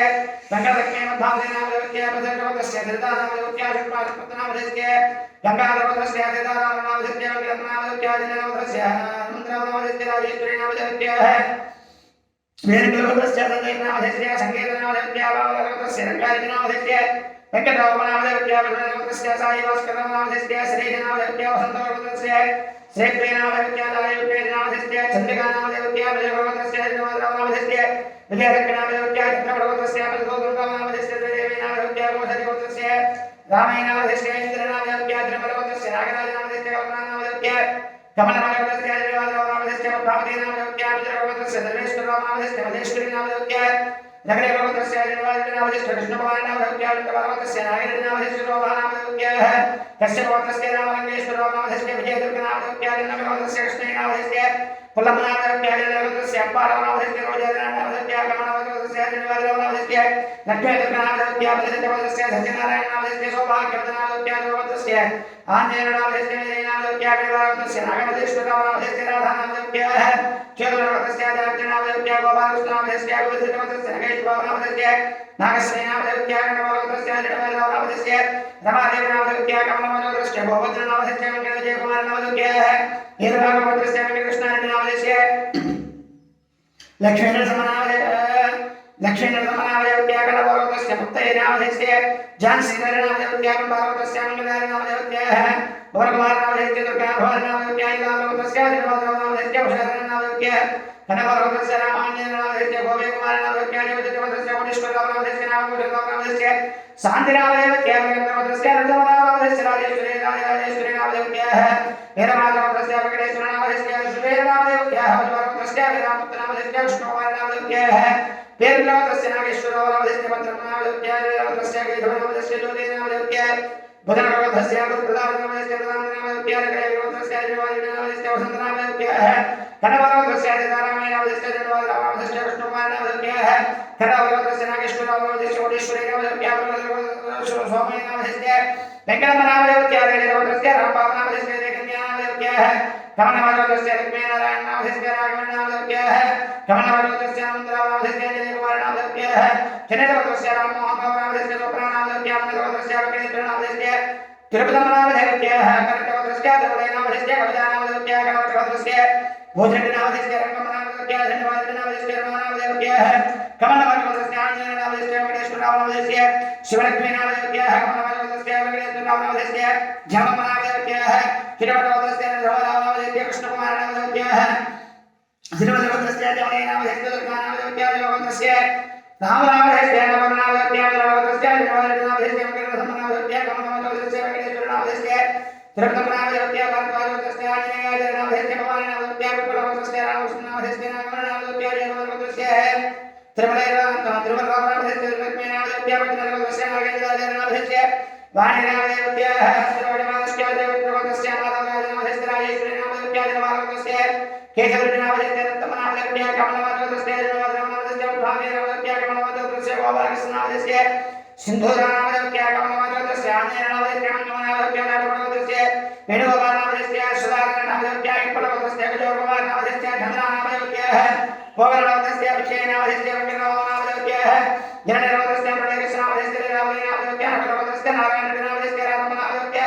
वेंकटलक्ष्मी मध्वावतीनामधस्य प्रसन्नवतस्य धृतानामधस्य शुक्लाशपत्नामधस्य गंगाधरवतस्य धृतानामधस्य वेंकटनामधस्य जलवतस्य हनुमन्तनामधस्य राजेश्वरीनामधस्य वीरकुलवतस्य तदेकनामधस्य संकेतनामधस्य बालकारिवतस्य रंगादिनामधस्य वेंकटरामनामधस्य विष्णुवतस्य साईभास्करनामधस्य श्रीजनामधस्य वसन्तवतस्य श्रीप्रियनामधस्य लालयुक्तेनामधस्य चन्द्रिकानामधस्य विजयभगवतस्य हरिनामधस्य विजयरत्नामधस्य चन्द्रभगवतस्य पद्मगोत्रनामधस्य देवीनामधस्य गोधरिवतस्य रामेणामधस्य इन्द्रनामधस्य त्रिभगवतस्य नागराजनामधस्य कमलनामधस्य कमलनामधस्य जयवादनामधस्य पद्मावतीनामधस्य विजयभगवतस्य धर्मेश्वरनामधस्य महेश्वरीनामधस्य नगरभगवतस्य जयवादनामधस्य कृष्णकुमारनामधस्य भगवतस्य नागराजनामधस्य शोभानामधस्य कश्यपवतस्य रामलिंगेश्वरनामधस्य विजयदुर्गनामधस्य जन्मभगवतस्य कृष्णनामधस्य पुल्लमनामधस्य जयवतस्य अप्पारनामधस्य रोजनामधस्य कमलनामधस्य जयवादनामधस्य लक्ष्मीदुर्गनामधस्य विजयदुर्गनामधस्य सत्यनारायणनामधस्य सौभाग्यवदनामधस्य भगवतस्य आञ्जनेयनामधस्य विजयनामधस्य भगवतस्य नागमधेश्वरनामधस्य राधानामधस्य चेतुर्भगवतस्य जयनामधस्य गोपालकृष्णनामधस्य गोविन्दनामधस्य नगेश्वरनामधस्य नागश्रीनामधस्य गणभगवतस्य जयनामधस्य रमादेवनामधस्य कमलनामधस्य भगवतनामधस्य वेंकटविजयकुमारनामधस्य हीरभागवतस्य वेंकटकृष्णनामधस्य लक्ष्मीनरसमनामधस्य गणभगवतस्य मुक्तयनामधस्य झांसीधरनामधस्य भागवतस्य मंगलानामधस्य भवरकुमारनामधस्य दुर्गाभवनामधस्य भगवतस्य जयनामधस्य भूषणनामधस्य गणभगवतस्य रामाञ्जननामधस्य गोविन्दकुमारनामधस्य जयवतस्य कोटीश्वरनामधस्य नामभूषणनामधस्य शान्तिनामधस्य वेंकटनामधस्य रजनामधस्य राजेश्वरीनामधस्य वीरमाधवतस्य वेंकटेश्वरनामधस्य सुरेन्द्रनामधस्य भगवतस्य वीरमुक्तनामधस्य विष्णुकुमारनामधस्य पेरुनामधस्य नागेश्वरनामधस्य पद्मनामधस्य वीरवतस्य गीधवनामधस्य ज्योतिनामधस्य बुधनामधस्य बुद्धनामधस्य प्रधाननामधस्य नगरभगवतस्य जयवादिनामधस्य वसन्तनामधस्य कनभगवतस्य सीतारामनामधस्य जयवादनामधस्य कृष्णकुमारनामधस्य कनभगवतस्य नागेश्वरनामधस्य कोटीश्वरीनामधस्य सोमनामधस्य वेंकटनामधस्य जयवतस्य रामबाबनामधस्य जयकन्यानामधस्य कमलनामधस्य लक्ष्मीनारायणनामधस्य राघवनामधस्य कमलनामधस्य आनन्दरामनामधस्य जयकुमारनामधस्य चन्द्रभगवतस्य राममोहनबाबनामधस्य सोप्रानामधस्य अमृतभगवतस्य वेंकटेश्वरनामधस्य तिरुपतिनामधस्य कर्णभगवतस्य द्रविडनामधस्य कवितानामधस्य कमलभगवतस्य भोजनामधस्य रंगमनामधस्य धन्यवादनामधस्य रमनामधस्य कमलभगवतस्य आञ्जनेयनामधस्य वेंकटेश्वरनामधस्य शिवलक्ष्मीनामधस्य कमलभगवतस्य वेंकटेश्वरनामधस्य झमनामधस्य श्रीभगवतस्य धर्मनामधस्य कृष्णकुमारनामधस्य श्रीभगवतस्य जमनेनामधस्य दुर्गानामधस्य भगवतस्य रामनामधस्य नवनामधस्य भगवतस्य जयवादनामधस्य वेंकटरमणामधस्य कमलनामधस्य वेंकटेश्वरनामधस्य तिरुपतिनामधस्य भगवतस्य आञ्जनेयनामधस्य भवानीनामधस्य विपुलभगवतस्य रामकृष्णनामधस्य नागमनामधस्य जयभगवतस्य त्रिमलनामधस्य लक्ष्मीनामधस्य भगवतस्य नागेन्द्रनामधस्य वाणीनामधस्य श्रीवडमानस्य देवभगवतस्य माधवराजनामधस्य राजेश्वरीनामधस्य जयभागवतस्य केशवनामधस्य रत्तमनामधस्य कमलनामधस्य जयवादनामधस्य भागीनामधस्य कमलनामधस्य गोपालकृष्णनामधस्य सिन्धूरानामधस्य कमलनामधस्य आञ्जनेयनामधस्य मंगलनामधस्य भगवतस्य वेणुगोपालनामधस्य सुधाकरनामधस्य विपुलभगवतस्य विजयकुमारनामधस्य धननामधस्य भोगनामधस्य विजयनामधस्य वेंकटनामधस्य जननामधस्य प्रणयकृष्णनामधस्य रामलीनामधस्य भगवतस्य नारायणनामधस्य रामनामधस्य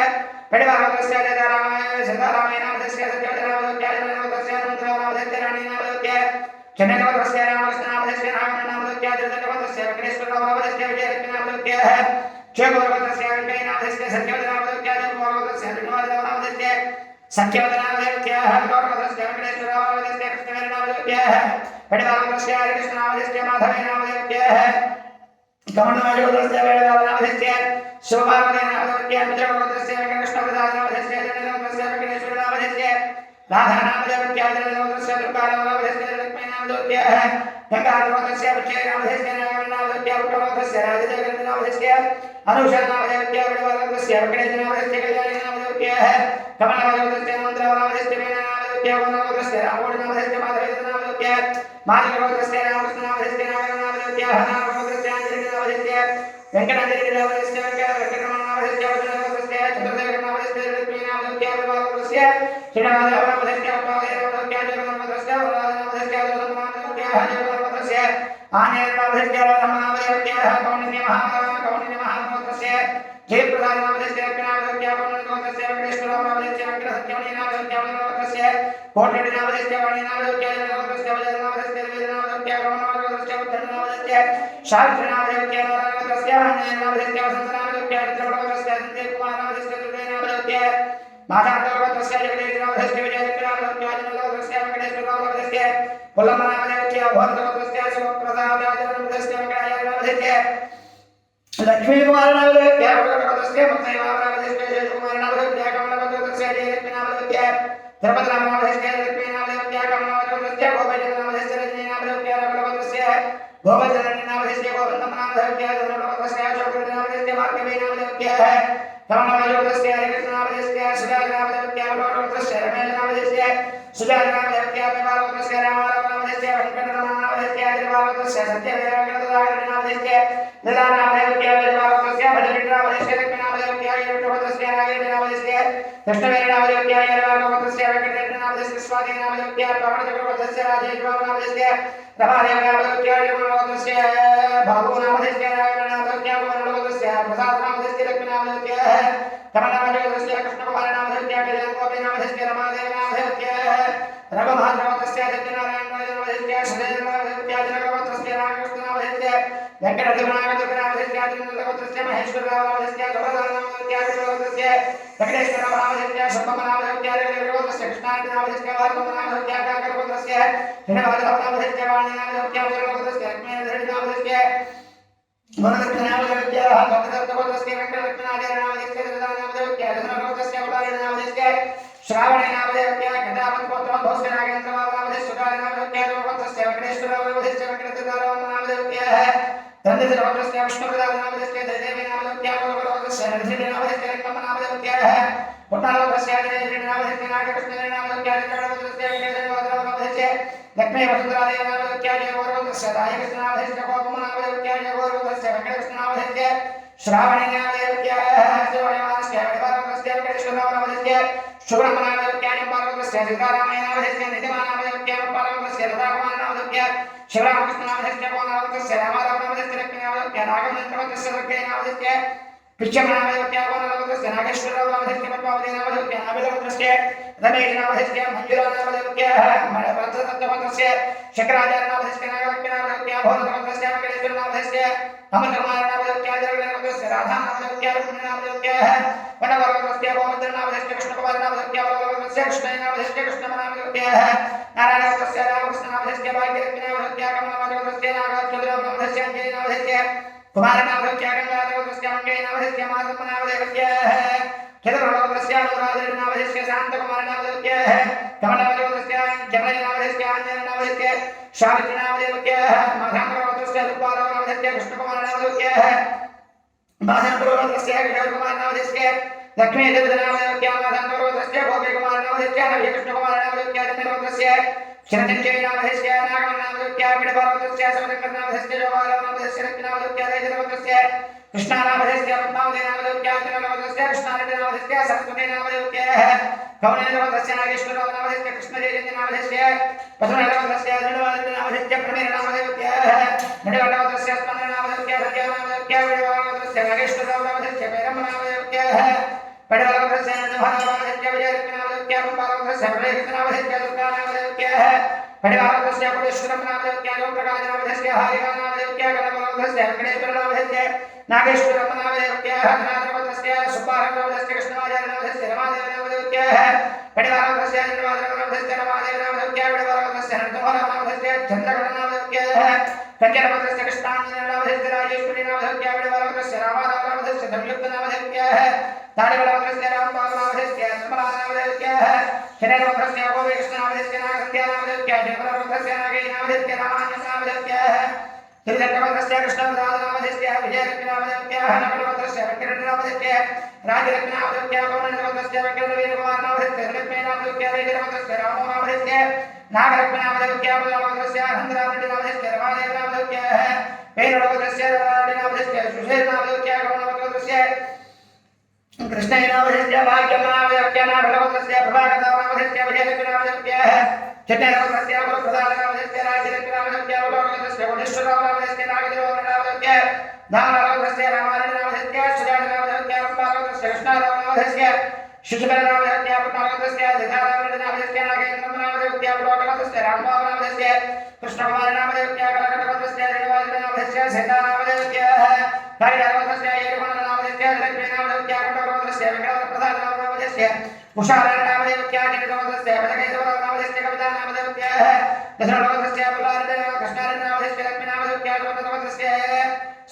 पटिभगवतस्य सीतारामनामधस्य सत्यवतनामधस्य जननामधस्य हनुमन्तनामधस्य राणीनामधस्य चन्द्रभगवतस्य रामकृष्णनामधस्य नागमनामधस्य जगन्नाथस्य वेंकटेश्वरनामधस्य विजयरत्नामधस्य चेतुर्भगवतस्य वेंकटनामधस्य सत्यवतनामधस्य भगवतस्य धन्यवादनामधस्य सत्यवतनामधस्य भगवतस्य वेंकटेश्वरनामधस्य कृष्णनामधस्य पटिभगवतस्य हरिकृष्णनामधस्य माधवेनामधस्य कमलनामधस्य वेणुगोपालनामधस्य शिवपार्वतीनामधस्य मित्रभगवतस्य वेंकटकृष्णप्रसादनामधस्य जगन्नाथस्य वेंकटेश्वरनामधस्य राधानामधस्य जगन्नाथस्य दुर्गानामधस्य लक्ष्मीनामधस्य गंगाधरस्य विजयनामधस्य नामनामधस्य उट्टमधस्य राजदेवनामधस्य अनुषनामधस्य वडवलधस्य वकडेनामधस्य कल्याणनामधस्य कमलनामधस्य मंत्रनामधस्य वेणनामधस्य वननामधस्य रामोडनामधस्य माधवेनामधस्य माधवनामधस्य रामकृष्णनामधस्य नारायणनामधस्य हनामधस्य अंजलिनामधस्य वेंकटाचलनामधस्य वेंकटरमणामधस्य वदनामधस्य चंद्रदेवनामधस्य लक्ष्मीनामधस्य वडवलधस्य श्रीनामधस्य उपादेवनामधस्य जगन्नामधस्य वरदानामधस्य जगन्नामधस्य आनेरनामधस्य रामनामधस्य कौण्डिन्य महामोदस्य जयप्रदानामधस्य रत्नामधस्य कौण्डिन्यनामधस्य वेंकटेश्वरनामधस्य वेंकटसत्यमणिनामधस्य वदनामधस्य कोटनामधस्य वाणीनामधस्य जगन्नामधस्य वदनामधस्य वेदनामधस्य गमनामधस्य उद्धरनामधस्य शास्त्रनामधस्य नारायणनामधस्य आनेरनामधस्य वसन्तनामधस्य चित्रपटनामधस्य संजयकुमारनामधस्य दुर्गेनामधस्य माधानामधस्य जगदीशनामधस्य विजयनामधस्य आजनामधस्य वेंकटेश्वरनामधस्य पुल्लमनामधस्य भोरनामधस्य शिवप्रसादाजनामधस्य वेंकटाचलनामधस्य लक्ष्मी कुमारनामधस्य वरदनामधस्य मत्स्यनामधस्य जयकुमारनामधस्य कमलनामधस्य जयलक्ष्मीनामधस्य धर्मनामधस्य लक्ष्मीनामधस्य कमलनामधस्य गोपजनामधस्य रजनीनामधस्य रघुनामधस्य गोपजनामधस्य गोविन्दनामधस्य धर्मनामधस्य चौकनामधस्य भाग्यवीनामधस्य कमलनामधस्य हरिकृष्णनामधस्य सुजानामधस्य वरदनामधस्य रमेशनामधस्य सुजानामधस्य विवाहनामधस्य रामानामधस्य वेंकटरमणामधस्य देवानामधस्य सत्यवेदानामधस्य ललानामधस्य विवाहनामधस्य भजनामधस्य लक्ष्मीनामधस्य युटवधस्य नागेन्द्रनामधस्य कृष्णवेदानामधस्य यरवानामधस्य वेंकटरमणामधस्य स्वादिनामधस्य पवनचक्रवर्धस्य राजेश्वरनामधस्य रमादेवनामधस्य जगन्नामधस्य भागुनामधस्य नागेन्द्रनामधस्य गोविन्दनामधस्य प्रसादनामधस्य लक्ष्मीनामधस्य कमलनामधस्य कृष्णकुमारनामधस्य गजगोपीनामधस्य रमादेवनामधस्य रघुमाधवस्य सत्यनारायणनामधस्य श्रीनामधस्य जगन्नाथस्य रामकृष्णनामधस्य वेंकटरमणामधस्य आदिनामधस्य महेश्वरनामधस्य गौरनामधस्य गौरवधस्य वेंकटेश्वरनामधस्य शम्भनामधस्य गौरवधस्य कृष्णानामधस्य वारनामधस्य काकरवधस्य श्रीनामधस्य वाणीनामधस्य गौरवधस्य लक्ष्मीनामधस्य वरदनामधस्य भक्तदत्तवधस्य वेंकटरमणामधस्य ददानामधस्य धनवधस्य उदारनामधस्य श्रावणनामधस्य कदापत्पोत्रभोस्य नागेन्द्रनामधस्य सुधारनामधस्य गौरवधस्य वेंकटेश्वरनामधस्य वेंकटरमणामधस्य तन्दिरवधस्य विष्णुप्रदानामधस्य देवीनामधस्य गौरवधस्य नरसिंहनामधस्य रत्ननामधस्य पुट्टालवधस्य जयनामधस्य नागकृष्णनामधस्य जगन्नाथस्य वेंकटेश्वरनामधस्य लक्ष्मी वसुंधरादेवनामधस्य गौरवधस्य रायकृष्णनामधस्य गोपमनामधस्य गौरवधस्य वेंकटकृष्णनामधस्य श्रावणनामधस्य शिवनामधस्य विवाहनामधस्य वेंकटेश्वरनामधस्य शुभनामधस्य पार्वतस्य सीतारामनामधस्य नितिमानामधस्य पार्वतस्य राधाकुमारनामधस्य शिवरामकृष्णनामधस्य गोनामधस्य रामारामनामधस्य लक्ष्मीनामधस्य नागमन्त्रवधस्य लक्ष्मीनामधस्य पिच्छमनामधस्य गोनामधस्य नागेश्वरनामधस्य पद्मावतीनामधस्य नाभिलवधस्य रमेशनामधस्य मंजुरानामधस्य भरतदत्तवधस्य शंकराचार्यनामधस्य नागलक्ष्मीनामधस्य भोरनामधस्य वेंकटेश्वरनामधस्य अमरकुमारनामधस्य जगन्नाथस्य राधानामधस्य रुक्मिणीनामधस्य वनवरवधस्य गोवर्धननामधस्य कृष्णकुमारनामधस्य वरवरवधस्य कृष्णनामधस्य कृष्णमनामधस्य नारायणवधस्य रामकृष्णनामधस्य भाग्यलक्ष्मीनामधस्य कमलनामधस्य नागाचन्द्रनामधस्य अंजलिनामधस्य कुमारनामधस्य गंगाधरवधस्य मंगेनामधस्य माधवनामधस्य चतुर्वधस्य अनुराधनामधस्य शान्तकुमारनामधस्य कमलनामधस्य जमलनामधस्य आञ्जनेयनामधस्य शावित्रीनामधस्य माधवनामधस्य रूपारामनामधस्य कृष्णकुमारनामधस्य माधवनामधस्य किशोरकुमारनामधस्य लक्ष्मीदेवनामधस्य माधवनामधस्य गोपीकुमारनामधस्य नवीकृष्णकुमारनामधस्य चन्द्रनामधस्य शरदञ्जयनामधस्य नागमनामधस्य विडभावधस्य समदकरनामधस्य जवाहरनामधस्य रत्नामधस्य रजतवधस्य कृष्णानामधस्य पद्मावतीनामधस्य चन्द्रनामधस्य कृष्णानन्दनामधस्य सरस्वतीनामधस्य कौणेन्द्रवधस्य नागेश्वरनामधस्य कृष्णजयनामधस्य पशुनामधस्य धनुवादनामधस्य प्रमेयनामधस्य मणिवटवधस्य स्पन्दनामधस्य सत्यनामधस्य विडभावधस्य नागेश्वरनामधस्य पैरमनामधस्य पडवलवधस्य नन्दभावधस्य विजयनामधस्य रूपावधस्य प्रमेयनामधस्य दुर्गानामधस्य पडवलवधस्य पुरेश्वरनामधस्य लोकप्रकाशनामधस्य हरिनामधस्य गणवधस्य वेंकटेश्वरनामधस्य नागेश्वरनामधस्य धनाधरवधस्य सुब्बारनामधस्य कृष्णमाचार्यनामधस्य रमादेवनामधस्य पडवलवधस्य चन्द्रवादनामधस्य रमादेवनामधस्य पडवलवधस्य नन्दभावनामधस्य चन्द्रगणनामधस्य कन्यवधस्य कृष्णाञ्जनेयनामधस्य राजेश्वरीनामधस्य पडवलवधस्य रामारामनामधस्य संयुक्तनामधस्य ताडिवलवधस्य रामबालनामधस्य निर्मलानामधस्य शनैर्वक्रस्य गोविकृष्णनामधेस्य नागसन्ध्यानामधेस्य जयपुरवक्रस्य नागैनामधेस्य रामान्यनामधेस्य श्रीलङ्कवक्रस्य कृष्णप्रसादनामधेस्य विजयलक्ष्मीनामधेस्य नकुलवक्रस्य वेङ्कटनामधेस्य राजलक्ष्मीनामधेस्य पवनवक्रस्य वेङ्कटवीरकुमारनामधेस्य लक्ष्मीनामधेस्य वैजयवक्रस्य रामोनामधेस्य नागलक्ष्मीनामधेस्य बलवक्रस्य हन्दरामनामधेस्य रमादेवनामधेस्य वेणुवक्रस्य रामनामधेस्य सुशेषनामधेस्य गौणवक्रस्य कृष्णनामधेस्य भाग्यनामधेस्य नागलवक्रस्य प्रभाकरनामधेस्य विजयलक्ष्मीनामधेस्य चट्टनवक्रस्य प्रसादनामधेस्य राजलक्ष्मीनामधेस्य बलवक्रस्य वनेश्वरनामधेस्य नागदेवनामधेस्य नामवक्रस्य रामायणनामधेस्य सुजातनामधेस्य रम्भावक्रस्य कृष्णनामधेस्य शुचिबलनामधेस्य पद्मावक्रस्य सिद्धारामनामधेस्य नागेन्द्रनामधेस्य बलवक्रस्य रामभावनामधेस्य कृष्णकुमारनामधेस्य कलकटवक्रस्य श्रीनिवासनामधेस्य सीतानामधेस्य हरिहरवक्रस्य येरुगुणनामधेस्य लक्ष्मीनामधेस्य कण्ठवक्रस्य वेङ्कटप्रसादनामधेस्य कुशालनामधेस्य जगदवक्रस्य भजकेशवनामधेस्य कवितानामधेस्य दशरथवक्रस्य पुलारनामधेस्य कृष्णारनामधेस्य लक्ष्मीनामधेस्य वक्रस्य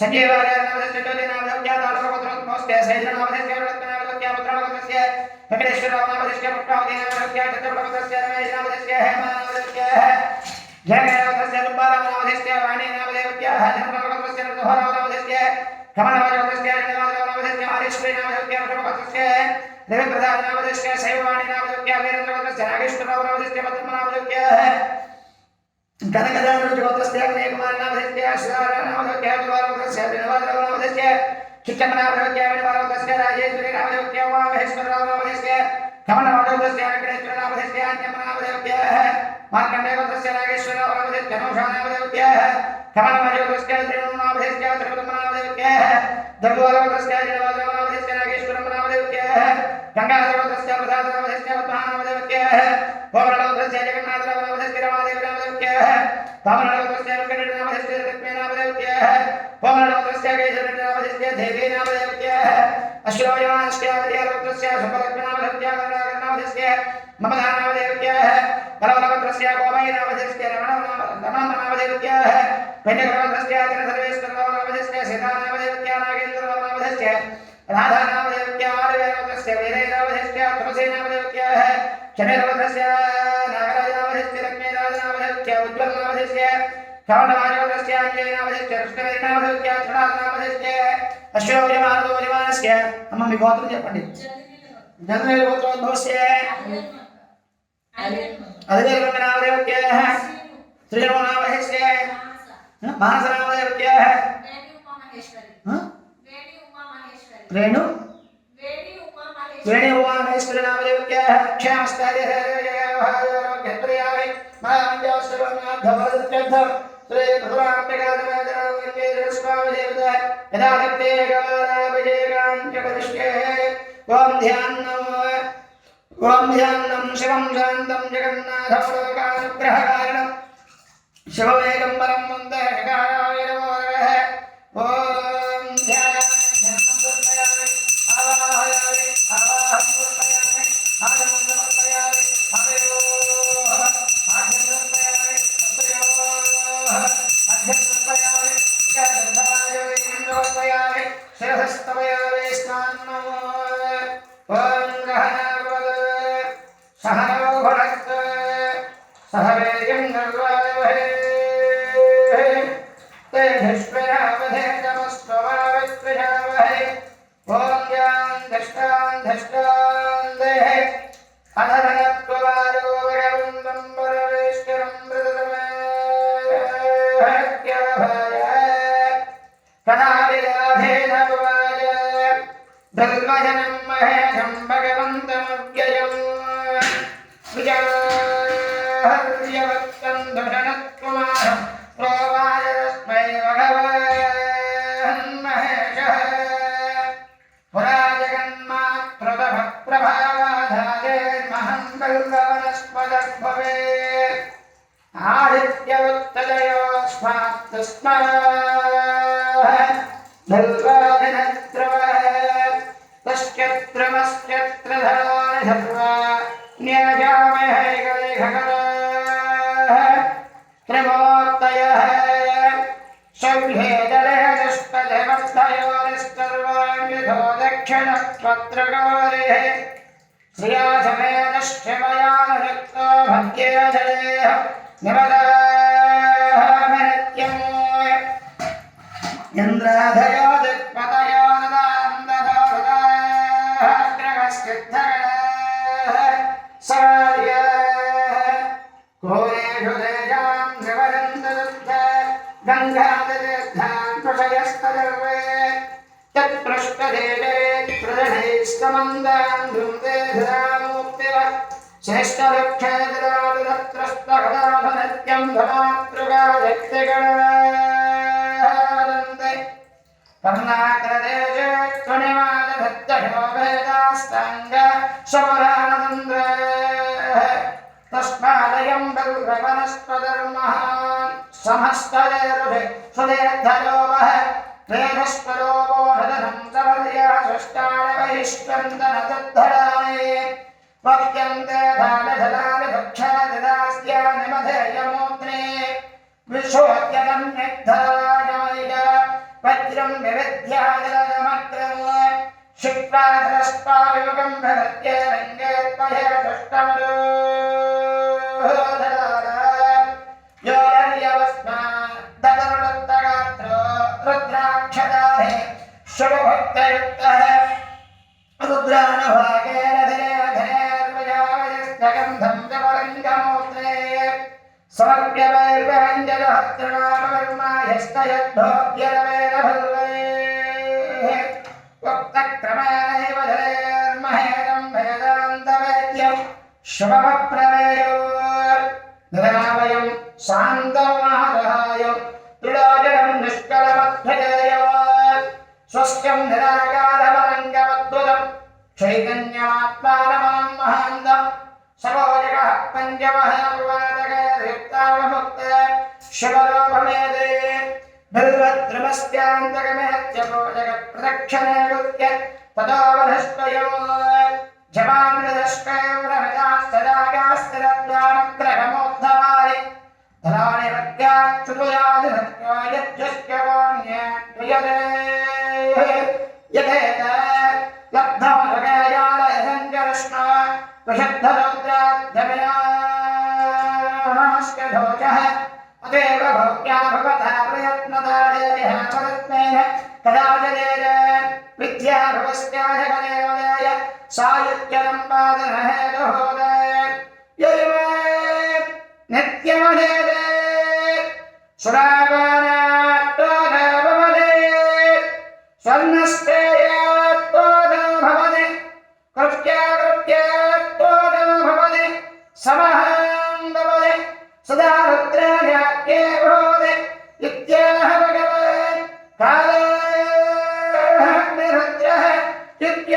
संजीवनामधेस्य ज्योतिनामधेस्य दासवक्रस्य शैलनामधेस्य लक्ष्मीनामधेस्य पुत्रवक्रस्य वेङ्कटेश्वरनामधेस्य पुष्पावतीनामधेस्य चतुर्वक्रस्य रमेशनामधेस्य हेमनामधेस्य जयवक्रस्य रूपारामनामधेस्य वाणीनामधेस्य धर्मवक्रस्य ऋतुहरामनामधेस्य कमलवक्रस्य जयनामधेस्य हरीश्वरीनामधेस्य वक्रस्य देवप्रसादनामधेस्य शैववाणीनामधेस्य वीरेन्द्रवक्रस्य नागेश्वरनामधेस्य पद्मनामधेस्य कनकदानवक्रस्य अग्नेयकुमारनामधेस्य श्रीरामनामधेस्य दुर्वारवक्रस्य विनोदनामधेस्य चित्तमनामधेस्य विनोदवक्रस्य राजेश्वरीनामधेस्य उमामहेश्वरनामधेस्य कमलवक्रस्य वेङ्कटेश्वरनामधेस्य अन्यमनामधेस्य मार्कण्डेयवक्रस्य नागेश्वरनामधेस्य नौषानामधेस्य कमलवक्रस्य त्रिणुनामधेस्य त्रिपदमनामधेस्य दर्भवक्रस्य जलवक्रस्य नागेश्वरनामधेस्य गंगाधरवक्रस्य प्रसादनामधेस्य पद्मनामधेस्य गोवर्धनवक्रस्य जगन्नाथनामधेस्य रमादेवनामधेस्य वामनवक्रस्य वेङ्कटनामधेस्य लक्ष्मीनामधेस्य वामनवक्रस्य केशवनामधेस्य देवीनामधेस्य अश्वयमानस्य हरिहरवक्रस्य सुभलक्ष्मीनामधेस्य गंगाधरनामधेस्य ममदानामधेस्य बलवक्रस्य गोमयनामधेस्य रमणनामधेस्य वेङ्कटवक्रस्य सर्वेश्वरनामधेस्य सीतानामधेस्य नागेन्द्रनामधेस्य राधानामधेस्य आर्यवक्रस्य वीरनामधेस्य तुलसीनामधेस्य शनैर्वक्रस्य नागराजनामधेस्य लक्ष्मीराजनामधेस्य उज्ज्वलनामधेस्य श्रवणवाजवक्रस्य अंजयनामधेस्य कृष्णवेणनामधेस्य चुडानामधेस्य अश्वयमानस्य अम्म మీ గోత్రం చెప్పండి జనరల్ గోత్రోద్భవस्य అదివేలనామధేయ శ్రీరామనామధేయ మానసనామధేయ రేణు వేణి ఉమామహేశ్వరి నామధేయ క్షేమస్థైర్యయోగ్యప్రియామి మాంజోశ్రవణాధవరత్యర్థ శ్రీ భురాంబికాధమేశ్వరామదేవత యథాశక్తే గవారాభిషేకాంచకరిష్యే ఓం ధ్యానం శివం శాంతం జగన్నాథలోకానుగ్రహకారణం శివవేగంబరం వందేకారాయ నమో నమః ఓం श्रिया समेतश्चमयानरक्तो भक्त्या जलेह निवदामनित्यम् इन्द्राधयो दिक्पतयो नदान्दधोदाग्रगस्कृद्धगणाः सवार्याः घोरेषु तेजां निवदन्तदुग्ध गङ्गादितीर्थान् प्रशयस्तदर्वे तत्पृष्ठदेशे प्रदनैस्तमन्दान् धृन्दे धरामुक्तिव श्रेष्ठलक्षत्रस्तकदाभनित्यं धमातृगायक्तिगणवदन्ते कर्णाकरदेशे त्वनिवादभक्तशोभेदास्ताङ्ग शमरानन्द्र तस्मादयं बल्वनस्पदर्महान् समस्तदेरुषे सुदेर्धलोभः वेदस्परोपोषधनं सवर्या सृष्टानवैष्कन्दनदद्धराणि वक्यन्ते धानधलानि भक्षादिदास्यानि मधेयमूर्ध्नि विशोद्यतन्निग्धराजमैक वज्रं विविध्याजलमग्रम् क्षिप्त्वा धरस्पाविमुखं भरत्ये रङ्गेत्पहे दुष्टमरोधरार यो यर्यवस्मान् ददरुदत्तगात्रो रुद्राक्षदारे शुभभक्तयुक्तः रुद्रानुभागेन धनेर्वजावयस्तगन्धं च परङ्गमूर्ते समर्प्यवैर्वञ्जनहस्त्रनामकर्मायस्तयद्धोऽप्यरवेदभल्वैः वक्तक्रमेणैव धरेर्महेदं वेदान्तवेद्यं शुभप्रवेयो निरावयं शान्तमादहाय त्रिलोचनं निष्कलमध्वजेय स्वस्यं निराकारमरङ्गमद्भुतं चैतन्यमात्मानमं महान्तं सरोजगः पञ्चमहापुवादकयुक्तावमुक्ते शिवलोकमेदे बिल्वद्रमस्त्यान्तकमेत्यपोजगप्रदक्षिणे कृत्य ततोवधस्त्वयो जपान्विदष्कैर्वरमितास्तदागास्तिरद्वानग्रहमोद्धारि धराणि भक्त्याच्युतयादिभक्त्या यज्जस्यवान्ये क्रियते यथेत लब्धमलगयालयसञ्जरष्ण प्रसिद्धरौद्राध्यमयाश्चोचः अदेव भोग्या भवता प्रयत्नदादेह परत्मेन कदाचलेन विद्या भवस्याधकदेवदाय सायुज्यलम्पादनहेतुहोदय यैवे नित्यमहेदे सुरापानात्तोधभवदे स्वर्णस्तेयात्तोधभवदे कृत्याकृत्यात्तोधभवदे समहान्दवदे सदा रुद्राजात्ये भवदे इत्याह भगवान् कालाग्निरुद्रः इत्य